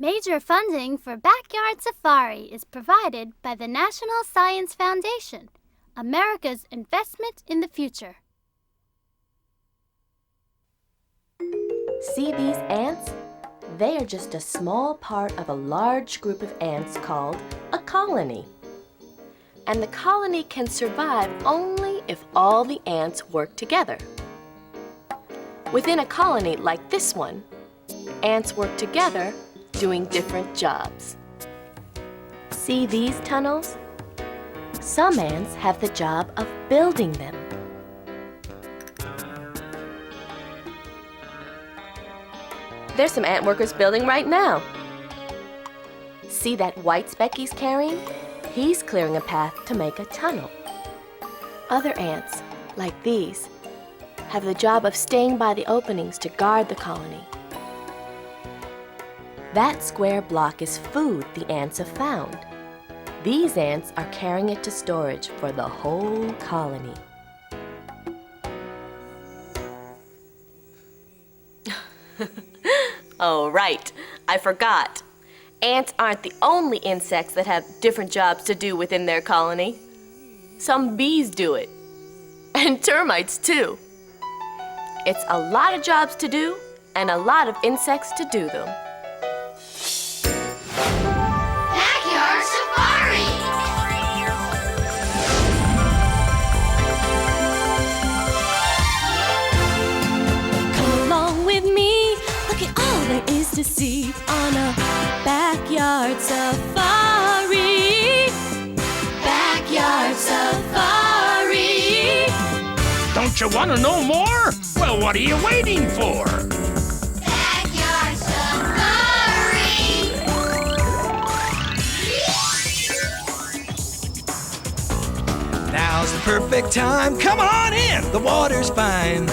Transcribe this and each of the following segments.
Major funding for Backyard Safari is provided by the National Science Foundation, America's investment in the future. See these ants? They are just a small part of a large group of ants called a colony. And the colony can survive only if all the ants work together. Within a colony like this one, ants work together doing different jobs. See these tunnels? Some ants have the job of building them. There's some ant workers building right now. See that white speck he's carrying? He's clearing a path to make a tunnel. Other ants, like these, have the job of staying by the openings to guard the colony. That square block is food the ants have found. These ants are carrying it to storage for the whole colony. Oh, right. I forgot. Ants aren't the only insects that have different jobs to do within their colony. Some bees do it. And termites, too. It's a lot of jobs to do and a lot of insects to do them. Backyard Safari! Come along with me. Look at all there is to see on a backyard safari. Backyard safari. Don't you want to know more? Well, what are you waiting for? Backyard Safari! Now's the perfect time. Come on in. The water's fine.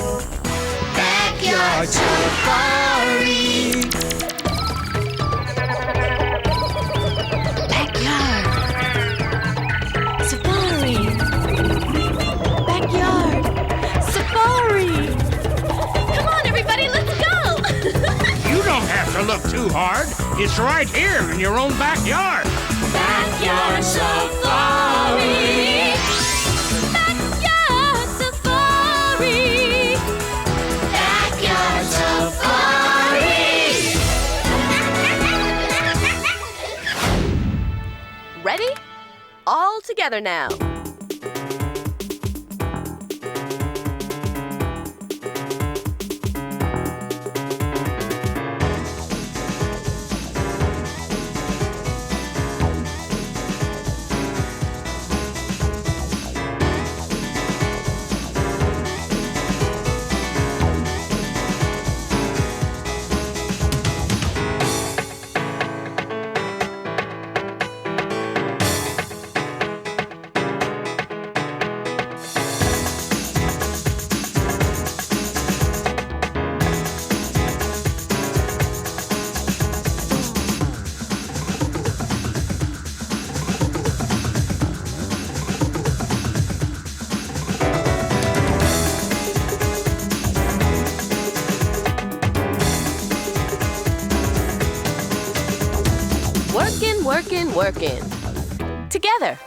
Backyard Safari! Backyard safari. Backyard safari. Come on, everybody, let's go. You don't have to look too hard. It's right here in your own backyard. Backyard safari. Backyard safari. Backyard Safari! Ready? All together now. Working. Together.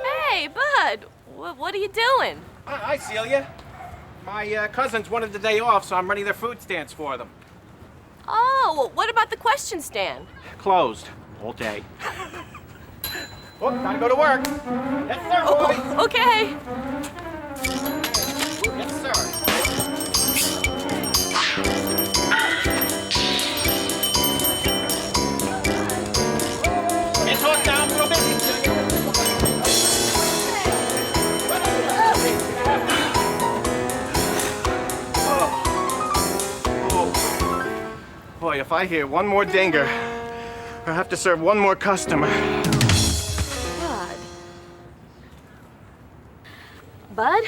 Hey, Bud, what are you doing? Hi, Celia. My cousins wanted the day off, so I'm running their food stands for them. Oh, well, what about the question stand? Closed all day. Oh, gotta go to work. Yes, sir, boys. Oh, okay. Yes, sir. Can't talk now, I'm real busy. Boy, if I hear one more dinger, I'll have to serve one more customer. Bud,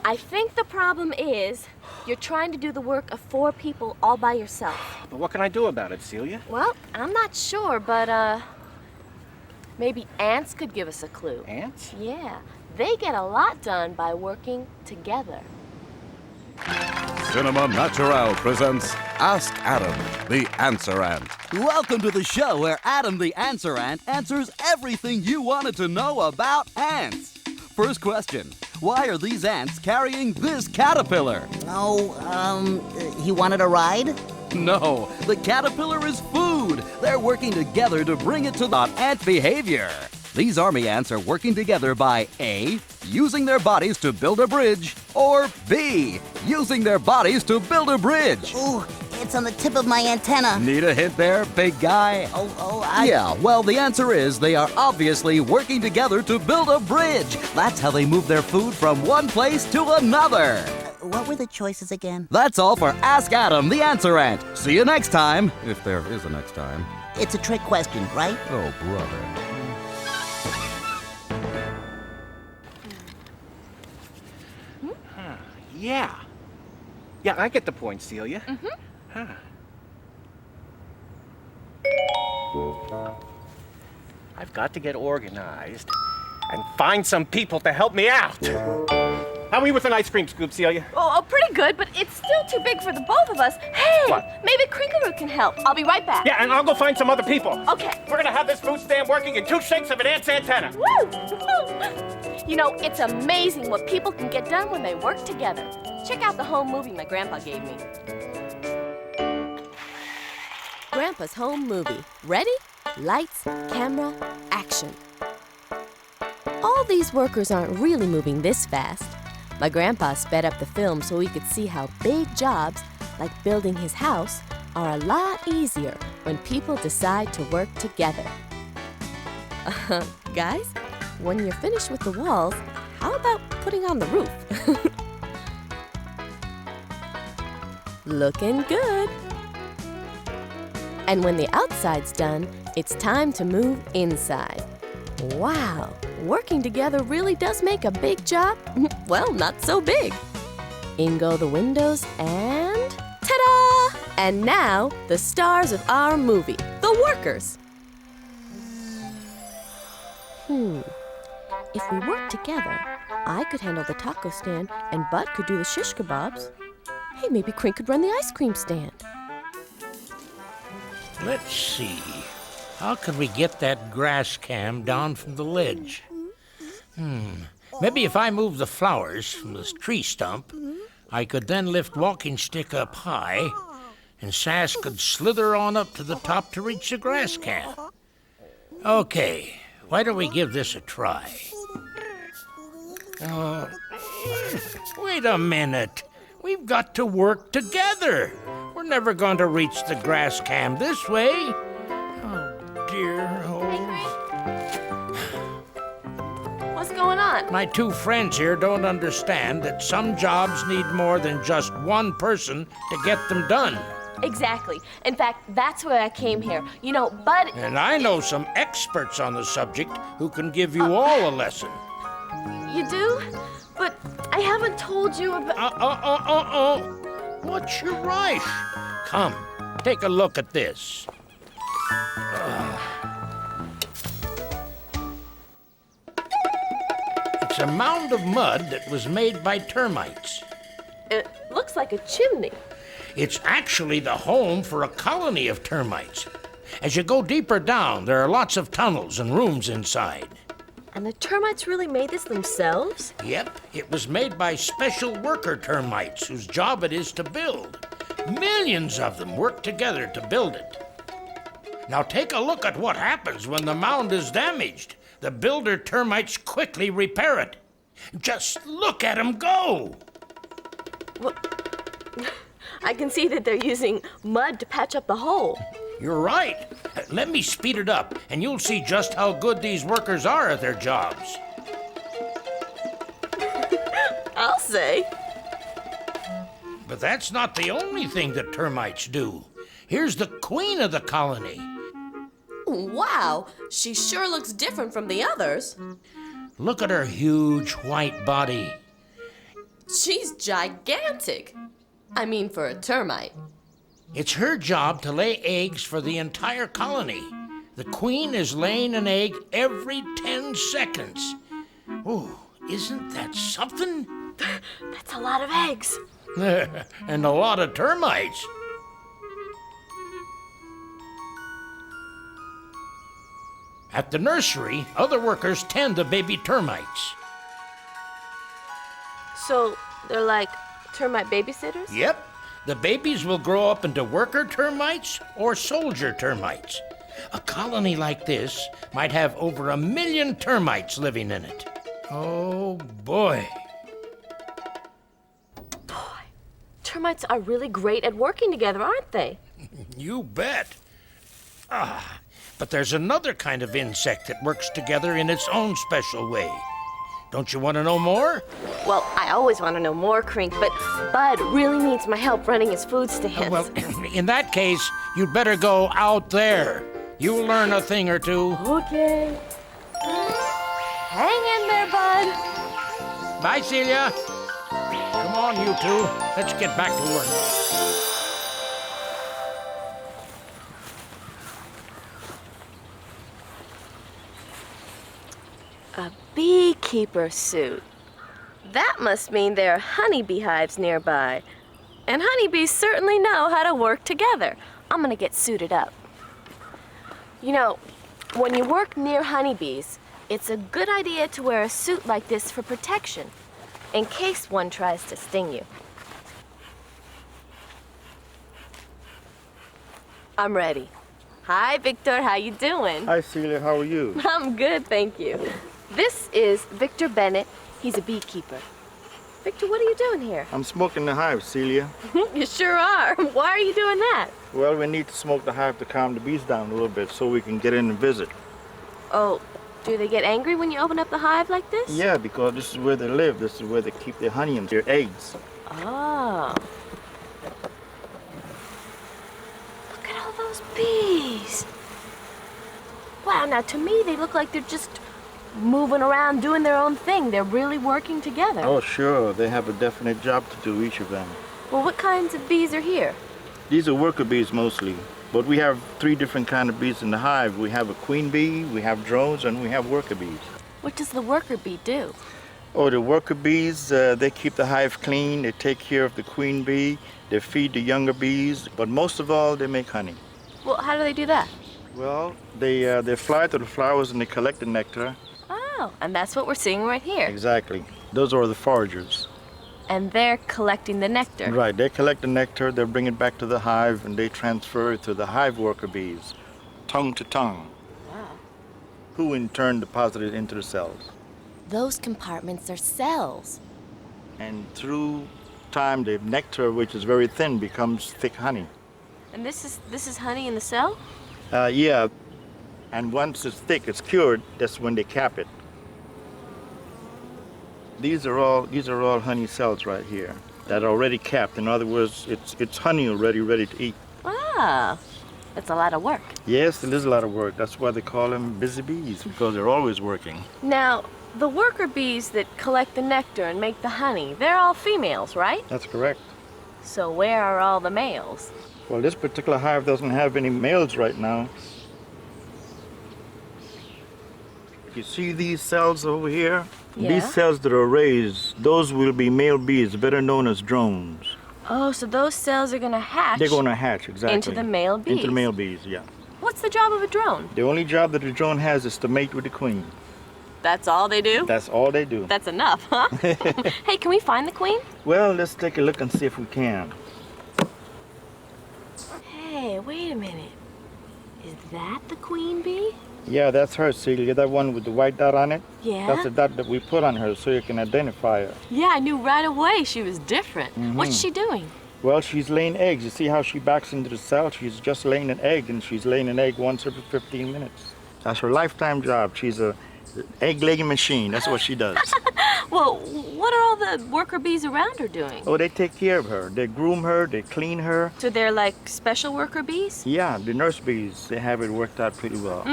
I think the problem is you're trying to do the work of 4 people all by yourself. But what can I do about it, Celia? Well, I'm not sure, but maybe ants could give us a clue. Ants? Yeah, they get a lot done by working together. Cinema Natural presents Ask Adam, the Answer Ant. Welcome to the show where Adam the Answer Ant answers everything you wanted to know about ants. First question, why are these ants carrying this caterpillar? He wanted a ride? No, the caterpillar is food. They're working together to bring it to the ant behavior. These army ants are working together by A, using their bodies to build a bridge, or B, using their bodies to build a bridge. Ooh, it's on the tip of my antenna. Need a hint there, big guy? Yeah, well, the answer is they are obviously working together to build a bridge. That's how they move their food from one place to another. What were the choices again? That's all for Ask Adam, the Answer Ant. See you next time, if there is a next time. It's a trick question, right? Oh, brother. Yeah. Yeah, I get the point, Celia. I've got to get organized and find some people to help me out. How are we with an ice cream scoop, Celia? Oh, pretty good, but it's still too big for the both of us. Hey, What? maybe Crinkaroo can help. I'll be right back. Yeah, and I'll go find some other people. Okay. We're gonna have this food stand working in 2 shakes of an ant's antenna. Woo! You know, it's amazing what people can get done when they work together. Check out the home movie my grandpa gave me. Grandpa's home movie. Ready? Lights, camera, action. All these workers aren't really moving this fast. My grandpa sped up the film so he could see how big jobs, like building his house, are a lot easier when people decide to work together. Guys, when you're finished with the walls, how about putting on the roof? Looking good. And when the outside's done, it's time to move inside. Wow, working together really does make a big job, well, not so big. In go the windows and ta-da! And now, the stars of our movie, The Workers. If we work together, I could handle the taco stand and Bud could do the shish kebabs. Hey, maybe Crink could run the ice cream stand. Let's see. How can we get that grass cam down from the ledge? Maybe if I move the flowers from this tree stump, I could then lift walking stick up high, and Sass could slither on up to the top to reach the grass cam. Okay, why don't we give this a try? Wait a minute. We've got to work together. We're never going to reach the grass cam this way. Oh, dear. What's going on? My 2 friends here don't understand that some jobs need more than just one person to get them done. Exactly. In fact, that's why I came here. You know, Bud... And I know some experts on the subject who can give you all a lesson. You do? But I haven't told you about... What's your rush? Come, take a look at this. It's a mound of mud that was made by termites. It looks like a chimney. It's actually the home for a colony of termites. As you go deeper down, there are lots of tunnels and rooms inside. And the termites really made this themselves? Yep, it was made by special worker termites whose job it is to build. Millions of them work together to build it. Now take a look at what happens when the mound is damaged. The builder termites quickly repair it. Just look at them go! Well, I can see that they're using mud to patch up the hole. You're right. Let me speed it up, and you'll see just how good these workers are at their jobs. I'll say. But that's not the only thing that termites do. Here's the queen of the colony. Wow, she sure looks different from the others. Look at her huge white body. She's gigantic. I mean, for a termite. It's her job to lay eggs for the entire colony. The queen is laying an egg every 10 seconds. Oh, isn't that something? That's a lot of eggs. And a lot of termites. At the nursery, other workers tend to baby termites. So they're like termite babysitters? Yep. The babies will grow up into worker termites or soldier termites. A colony like this might have over 1 million termites living in it. Oh, boy. Termites are really great at working together, aren't they? You bet. But there's another kind of insect that works together in its own special way. Don't you want to know more? Well, I always want to know more, Crink, but Bud really needs my help running his food stands. Well, in that case, you'd better go out there. You'll learn a thing or two. Okay. Hang in there, Bud. Bye, Celia. Come on, you two. Let's get back to work. A beekeeper suit. That must mean there are honeybee hives nearby. And honeybees certainly know how to work together. I'm gonna get suited up. You know, when you work near honeybees, it's a good idea to wear a suit like this for protection, in case one tries to sting you. I'm ready. Hi, Victor, how you doing? Hi, Celia, how are you? I'm good, thank you. This is Victor Bennett. He's a beekeeper. Victor, what are you doing here? I'm smoking the hive, Celia. You sure are. Why are you doing that? Well, we need to smoke the hive to calm the bees down a little bit so we can get in and visit. Oh, do they get angry when you open up the hive like this? Yeah, because this is where they live. This is where they keep their honey and their eggs. Oh. Look at all those bees. Wow, now to me they look like they're just moving around doing their own thing. They're really working together. Oh, sure. They have a definite job to do, each of them. Well, what kinds of bees are here? These are worker bees mostly. But we have 3 different kinds of bees in the hive. We have a queen bee, we have drones, and we have worker bees. What does the worker bee do? Oh, the worker bees, they keep the hive clean. They take care of the queen bee. They feed the younger bees. But most of all, they make honey. Well, how do they do that? Well, they fly to the flowers and they collect the nectar. Oh, and that's what we're seeing right here. Exactly. Those are the foragers. And they're collecting the nectar. Right. They collect the nectar, they bring it back to the hive, and they transfer it to the hive worker bees, tongue to tongue. Wow. Who in turn deposit it into the cells. Those compartments are cells. And through time, the nectar, which is very thin, becomes thick honey. And this is honey in the cell? Yeah. And once it's thick, it's cured, that's when they cap it. These are all honey cells right here that are already capped. In other words, it's honey already ready to eat. Wow, that's a lot of work. Yes, it is a lot of work. That's why they call them busy bees, because they're always working. Now, the worker bees that collect the nectar and make the honey, they're all females, right? That's correct. So where are all the males? Well, this particular hive doesn't have any males right now. You see these cells over here? Yeah. These cells that are raised, those will be male bees, better known as drones. Oh, so those cells are gonna hatch? They're gonna hatch, exactly. Into the male bees? Into the male bees, yeah. What's the job of a drone? The only job that a drone has is to mate with the queen. That's all they do? That's all they do. That's enough, huh? Hey, can we find the queen? Well, let's take a look and see if we can. Hey, wait a minute. Is that the queen bee? Yeah, that's her, Celia. That one with the white dot on it? Yeah? That's the dot that we put on her so you can identify her. Yeah, I knew right away she was different. What's she doing? Well, she's laying eggs. You see how she backs into the cell? She's just laying an egg, and she's laying an egg once every 15 minutes. That's her lifetime job. She's a egg-laying machine. That's what she does. Well, what are all the worker bees around her doing? Oh, they take care of her. They groom her. They clean her. So they're like special worker bees? Yeah, the nurse bees, they have it worked out pretty well.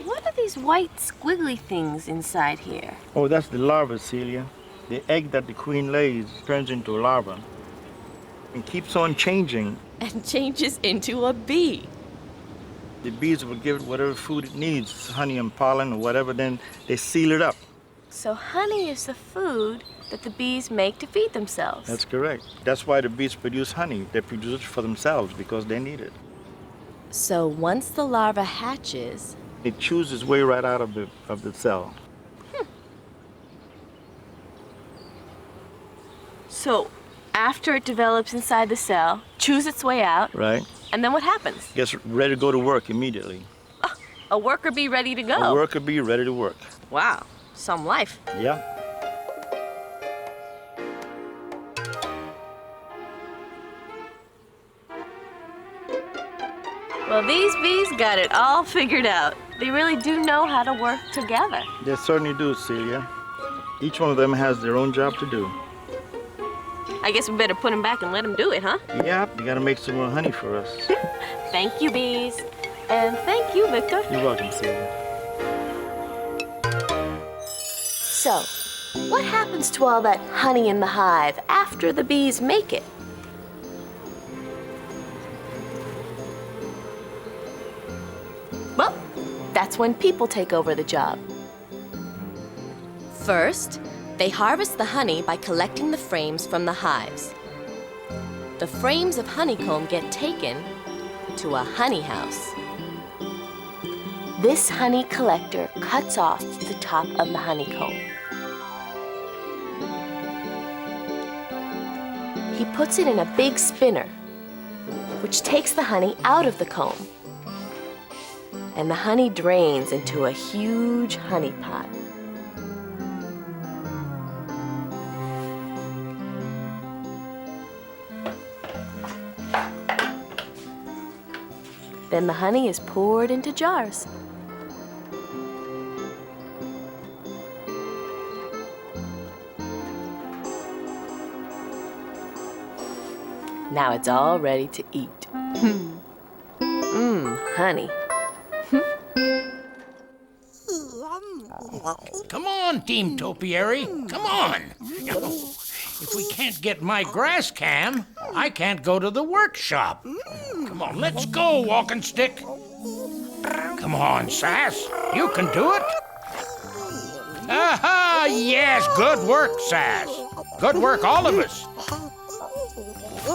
What are these white squiggly things inside here? Oh, that's the larva, Celia. The egg that the queen lays turns into a larva and keeps on changing. And changes into a bee. The bees will give it whatever food it needs, honey and pollen or whatever, then they seal it up. So honey is the food that the bees make to feed themselves. That's correct. That's why the bees produce honey. They produce it for themselves because they need it. So once the larva hatches, It chews its way right out of the cell. so after it develops inside the cell, chews its way out, Right? and then what happens? Gets ready to go to work immediately. A worker bee ready to go. A worker bee ready to work. Wow, some life. Yeah. Well, these bees got it all figured out. They really do know how to work together. They certainly do, Celia. Each one of them has their own job to do. I guess we better put them back and let them do it, huh? Yeah, you gotta make some more honey for us. Thank you, bees. And thank you, Victor. You're welcome, Celia. So, what happens to all that honey in the hive after the bees make it? Well, that's when people take over the job. First, they harvest the honey by collecting the frames from the hives. The frames of honeycomb get taken to a honey house. This honey collector cuts off the top of the honeycomb. He puts it in a big spinner, which takes the honey out of the comb. And the honey drains into a huge honey pot. Then the honey is poured into jars. Now it's all ready to eat. Honey. Come on, Team Topiary. Come on. If we can't get my grass cam, I can't go to the workshop. Come on, let's go, walking stick. Come on, Sass. You can do it. Aha! Yes, good work, Sass. Good work, all of us.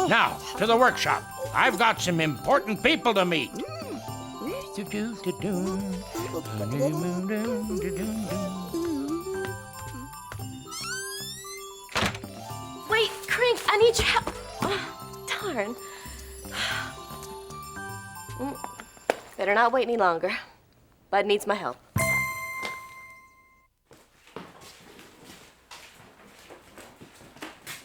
Now, to the workshop. I've got some important people to meet. Wait, Crink, I need your help. Darn. Better not wait any longer. Bud needs my help.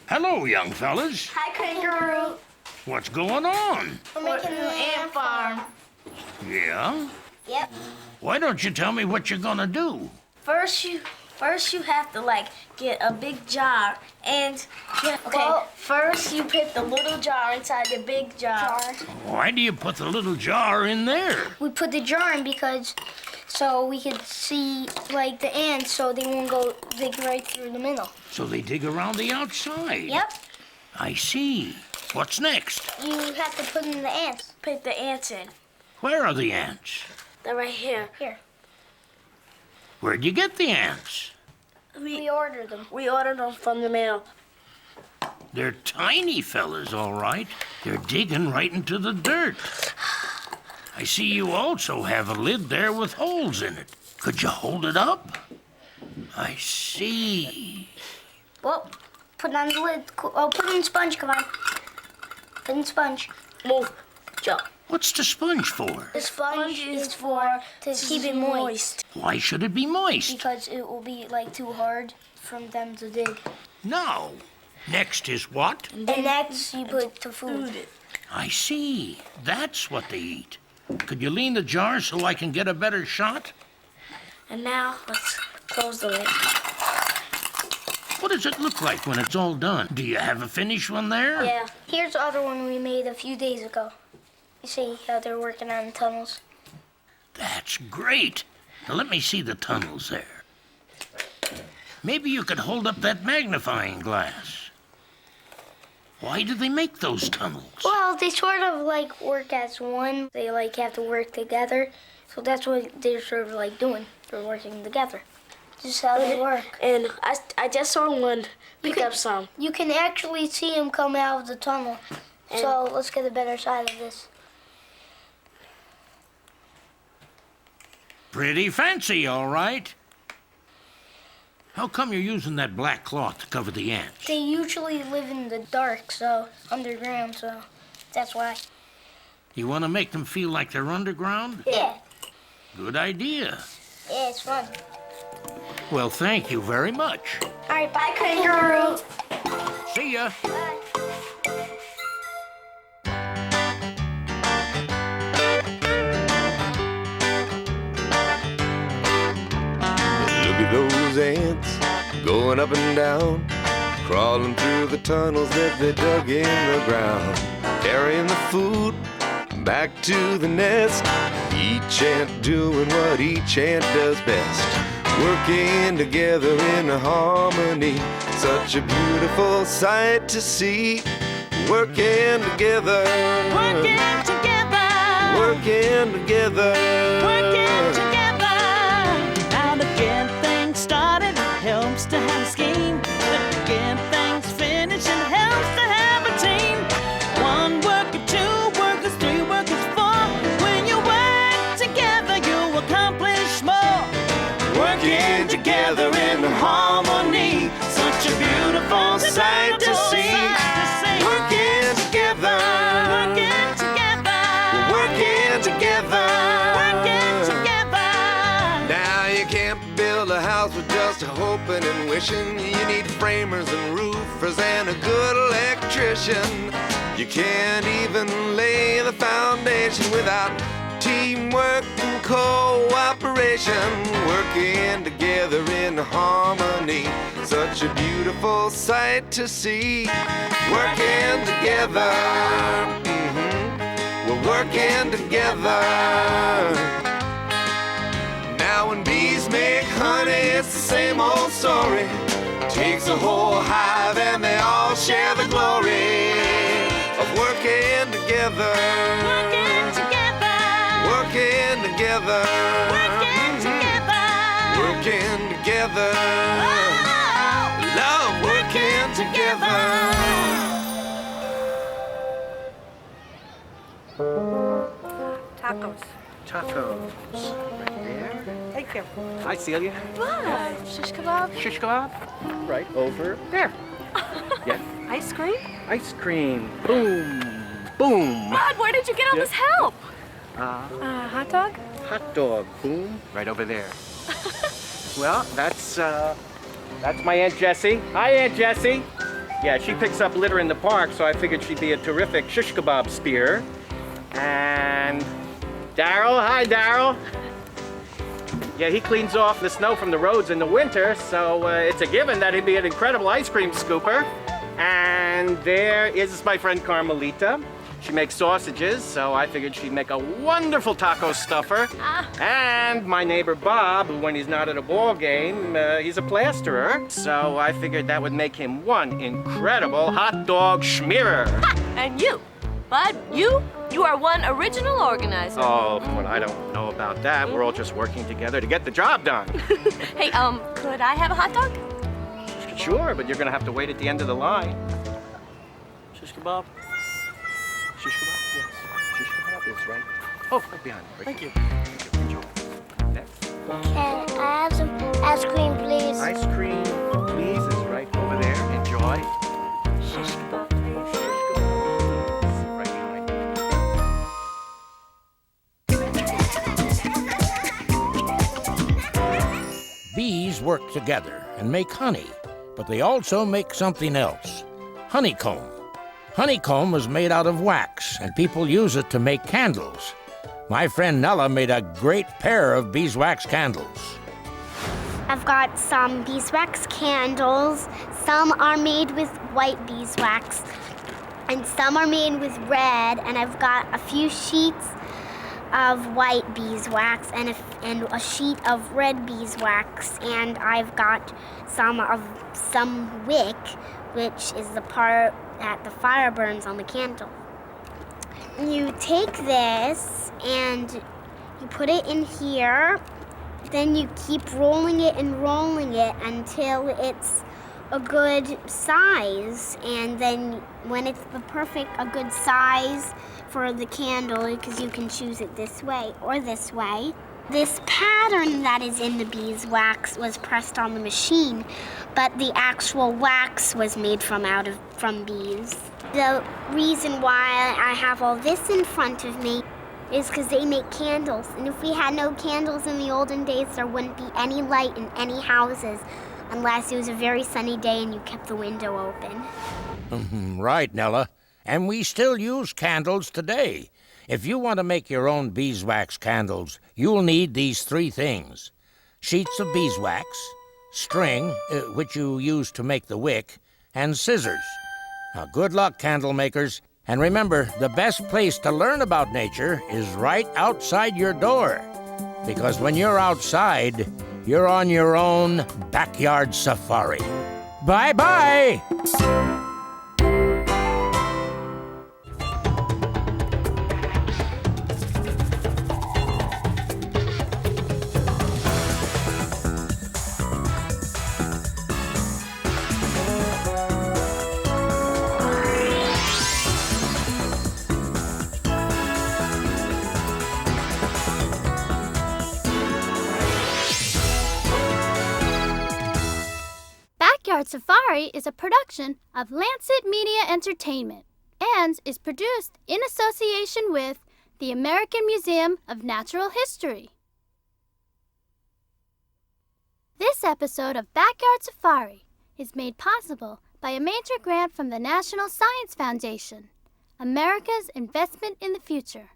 Hello, young fellas. Hi, Kangaroo. What's going on? We're making an ant farm. Yeah? Yep. Why don't you tell me what you're gonna do? First you have to get a big jar and first you put the little jar inside the big jar. Why do you put the little jar in there? We put the jar in because so we could see the ants so they won't go dig right through the middle. So they dig around the outside? Yep. I see. What's next? You have to put in the ants. Put the ants in. Where are the ants? They're right here. Here. Where'd you get the ants? We ordered them. We ordered them from the mail. They're tiny fellas, all right. They're digging right into the dirt. I see you also have a lid there with holes in it. Could you hold it up? I see. Well, put it on the lid. Oh, put it in sponge, come on. Put it in sponge. Move. Joe. What's the sponge for? The sponge is to keep it moist. Why should it be moist? Because it will be too hard for them to dig. No. Next is what? And next you put the food. I see. That's what they eat. Could you lean the jar so I can get a better shot? And now let's close the lid. What does it look like when it's all done? Do you have a finished one there? Yeah. Here's the other one we made a few days ago. You see how they're working on the tunnels? That's great. Now let me see the tunnels there. Maybe you could hold up that magnifying glass. Why do they make those tunnels? Well, they sort of work as one. They have to work together. So that's what they're sort of doing. They're working together. Just how they work. And I just saw one pick up some. You can actually see him come out of the tunnel. So let's get a better side of this. Pretty fancy, all right. How come you're using that black cloth to cover the ants? They usually live in the dark, so underground, so that's why. You want to make them feel like they're underground? Yeah. Good idea. Yeah, it's fun. Well, thank you very much. All right, bye, kangaroo. See ya. Bye. Look at those ants going up and down, crawling through the tunnels that they dug in the ground, carrying the food back to the nest. Each ant doing what each ant does best, working together in harmony. Such a beautiful sight to see. Working together, working together, working together, working together. Now to get things started, it helps to have a scheme. But to get things finished, it helps to have a team. One worker, two workers, three workers, four. When you work together, you accomplish more. Working together in harmony, such a beautiful sight to see. Working together, working together, working together, working together. Now you can't build a house with just hoping and wishing. You need framers and roofers and a good electrician. You can't even lay the foundation without teamwork and cooperation. Working together in harmony, such a beautiful sight to see. Working together, we're working together. Now when bees make honey, it's the same old story. Takes a whole hive and they all share the glory of working together. Working together. Working together. Working together. Working together. Love working together. Tacos. Tacos. Right there. Thank you. Hi, Celia. What? Shish kebab? Shish kebab. Right over there. Yeah. Ice cream? Ice cream. Boom. Boom. Rod, where did you get all this help? Hot dog? Hot dog. Boom. Right over there. Well, that's my Aunt Jessie. Hi, Aunt Jessie. Yeah, she picks up litter in the park, so I figured she'd be a terrific shish kebab spear. And Daryl. Hi, Daryl. Yeah, he cleans off the snow from the roads in the winter, so it's a given that he'd be an incredible ice cream scooper. And there is my friend Carmelita. She makes sausages, so I figured she'd make a wonderful taco stuffer. And my neighbor Bob, who when he's not at a ball game, he's a plasterer. So I figured that would make him one incredible hot dog schmearer. And you, Bud, you are one original organizer. Oh, well, I don't know about that. We're all just working together to get the job done. Hey, could I have a hot dog? Sure, but you're gonna have to wait at the end of the line. Shish kebab? Shish kebab? Yes. Shish kebab is right. Oh, right behind you. Right. Thank you. Enjoy. Next. Can I have some ice cream, please? Ice cream, please, is right over there. Enjoy. Shish kebab, please. Shish kebab, please. Right behind you. Bees work together and make honey, but they also make something else, honeycomb. Honeycomb is made out of wax, and people use it to make candles. My friend Nella made a great pair of beeswax candles. I've got some beeswax candles. Some are made with white beeswax, and some are made with red, and I've got a few sheets of white beeswax and a sheet of red beeswax, and I've got some wick, which is the part that the fire burns on the candle. You take this and you put it in here, Then you keep rolling it until it's a good size. And then when it's a good size for the candle, because you can choose it this way or this way. This pattern that is in the beeswax was pressed on the machine, but the actual wax was made from bees. The reason why I have all this in front of me is because they make candles. And if we had no candles in the olden days, there wouldn't be any light in any houses unless it was a very sunny day and you kept the window open. Right, Nella. And we still use candles today. If you want to make your own beeswax candles, you'll need these 3 things. Sheets of beeswax, string, which you use to make the wick, and scissors. Now, good luck, candle makers. And remember, the best place to learn about nature is right outside your door. Because when you're outside, you're on your own backyard safari. Bye-bye! Backyard Safari is a production of Lancet Media Entertainment and is produced in association with the American Museum of Natural History. This episode of Backyard Safari is made possible by a major grant from the National Science Foundation, America's investment in the future.